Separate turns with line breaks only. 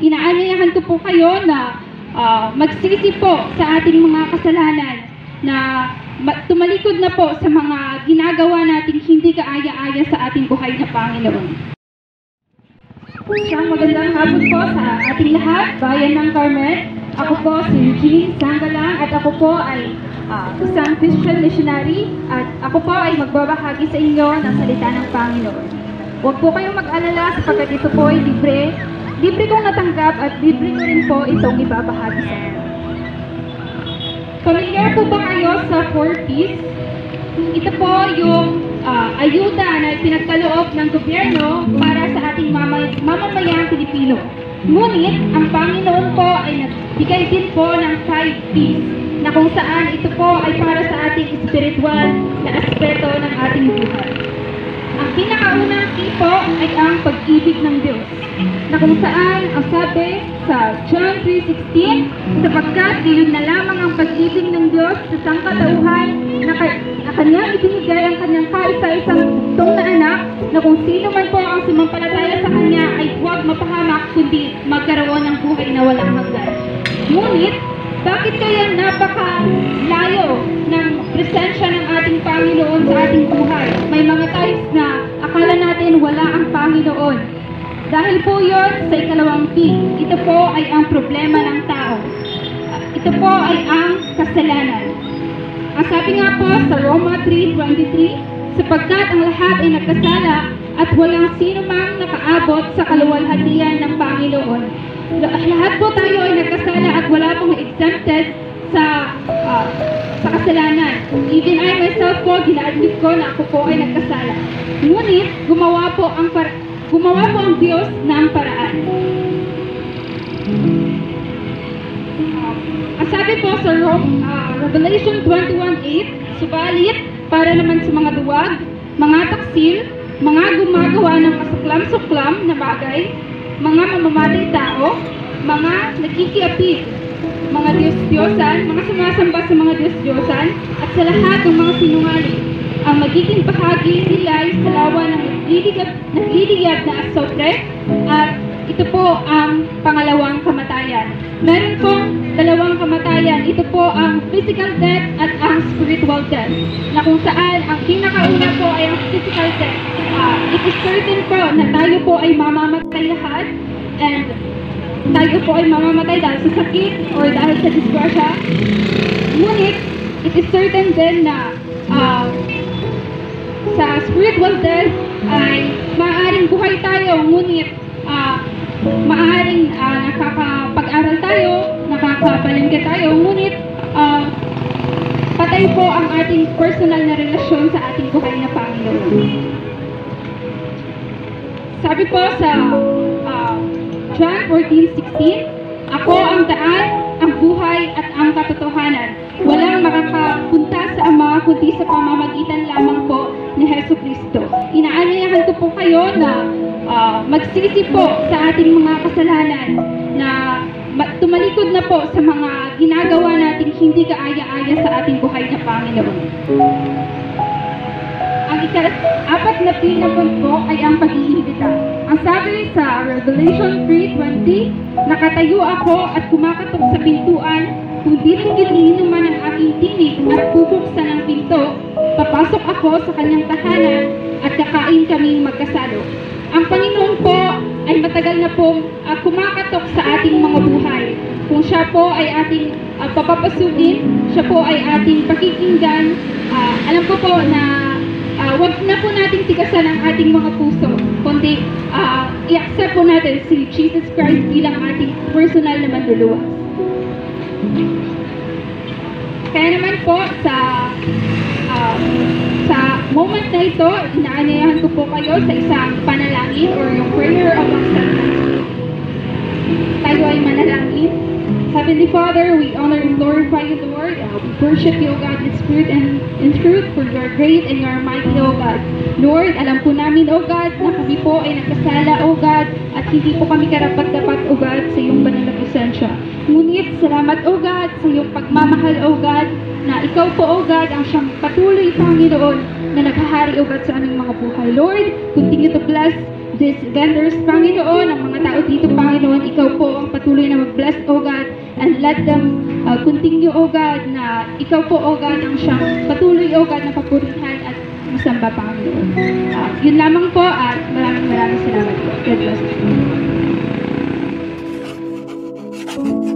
Inaanyayahan ko po kayo na magsisi po sa ating mga kasalanan, na tumalikod na po sa mga ginagawa nating hindi kaaya-aya sa ating buhay na Panginoon. Isang magandang hapon po sa ating lahat, bayan ng Carmen. Ako po si Eugene Sangalang at ako po ay isang Christian missionary at ako po ay magbabahagi sa inyo ng salita ng Panginoon. Huwag po kayong mag-alala sapagkat ito po ay libre. Libre kong natanggap at libre ko rin po itong ibabahagi sa inyo. Familiar po ba kayo sa 4Ps? Ito po yung ayuda na pinagkaloob ng gobyerno para sa ating mamamayang Pilipino. Ngunit, ang Panginoon po ay nagbigay din po ng 5Ps na kung saan ito po ay para sa ating spiritual na aspeto ng ating buhay. Ang pinakaunang P po ay ang pag-ibig ng Diyos, na kung saan ang sabi sa John 3:16, sapagkat iyon na lamang ang pag-ibig ng Diyos sa sangkatauhan na kanyang ibinigay ang kanyang kaisa-isang bugtong na anak, na kung sino man po ang sumampalataya sa kanya ay huwag mapahamak kundi magkaroon ng buhay na walang hanggan. Ngunit, bakit kaya napakalayo ng presensya ng ating Panginoon sa ating buhay? May mga times na akala natin wala ang Panginoon. Dahil po yon sa ikalawang P. Ito po ay ang problema ng tao. Ito po ay ang kasalanan. Ang sabi nga po sa Roma 3:23, sapagkat ang lahat ay nagkasala at walang sino mang nakaabot sa kaluwalhatian ng Panginoon. Lahat po tayo ay nagkasala at wala pong exempted sa kasalanan. Even I myself po, gina-admit ko na ako po ay nagkasala. Ngunit, gumawa po ang Diyos ng paraan. Ang sabi po sa Revelation 21:8, subalit, para naman sa mga duwag, mga taksil, mga gumagawa ng kasuklam-suklam na bagay, mga mamamatay tao, mga nakikiapid, mga Diyos-Diyosan, mga sumasamba sa mga Diyos-Diyosan, at sa lahat ng mga sinungaling. Ang magiging bahagi nila ay sa lawa ng nagliliyab na asopre, at ito po ang pangalawang kamatayan. Meron pong dalawang kamatayan. Ito po ang physical death at ang spiritual death, na kung saan ang pinakauna po ay ang physical death. It is certain po na tayo po ay mamamatay lahat, and tayo po ay mamamatay dahil sa sakit or dahil sa disgrasya. Ngunit, it is certain din na sa spiritual death ay maaaring buhay tayo, ngunit maaaring nakakapag-aral tayo, nakakapalengke tayo, ngunit patay po ang ating personal na relasyon sa ating buhay na Panginoon. Sabi po sa John 14:16, ako ang daan, ang buhay, at ang katotohanan. Walang makakapunta sa Ama kundi sa pamamagitan lamang po ni Jesucristo. Inaanyayahan ko po kayo na magsisi po sa ating mga kasalanan, na tumalikod na po sa mga ginagawa nating hindi kaaya-aya sa ating buhay na Panginoon. Ang ika-4 na pinapon po ay ang pag-iimbita. Ang sabi sa Revelation 3:20, nakatayo ako at kumakatok sa pintuan, kung diringgin naman ang aking tinig at bubuksan ang pinto, papasok ako sa kanyang tahanan at kakain kaming magkasalo. Ang Panginoon po ay matagal na pong kumakatok sa ating mga buhay. Kung siya po ay ating papapasukin, siya po ay ating pakikinggan, alam ko po na wag na po natin tigasan ang ating mga puso, kundi i-accept po natin si Jesus Christ bilang ating personal na manluluwas. Kaya naman po sa moment na ito, inaanyayahan ko po kayo sa isang panalangin or yung prayer of acceptance. Tayo ay manalangin. Heavenly Father, we honor and glorify you, Lord. We worship you, O God, in spirit and in truth, for you are great and you are mighty, O God. Lord, alam po namin, O God, na kami po ay nagkasala, O God, at hindi po kami karapat-dapat, O God, sa iyong banal na presensya. Ngunit, salamat, O God, sa iyong pagmamahal, O God, na ikaw po, O God, ang siyang patuloy, Panginoon, na naghahari, O God, sa aming mga buhay. Lord, continue to bless these vendors, Panginoon, ang mga tao dito, Panginoon, ikaw po mag-bless, O God, and let them continue, O God, na ikaw po, O God, ang siyang patuloy, O God, na papurihan at masamba, Panginoon. Yun lamang po at maraming salamat po. God bless you.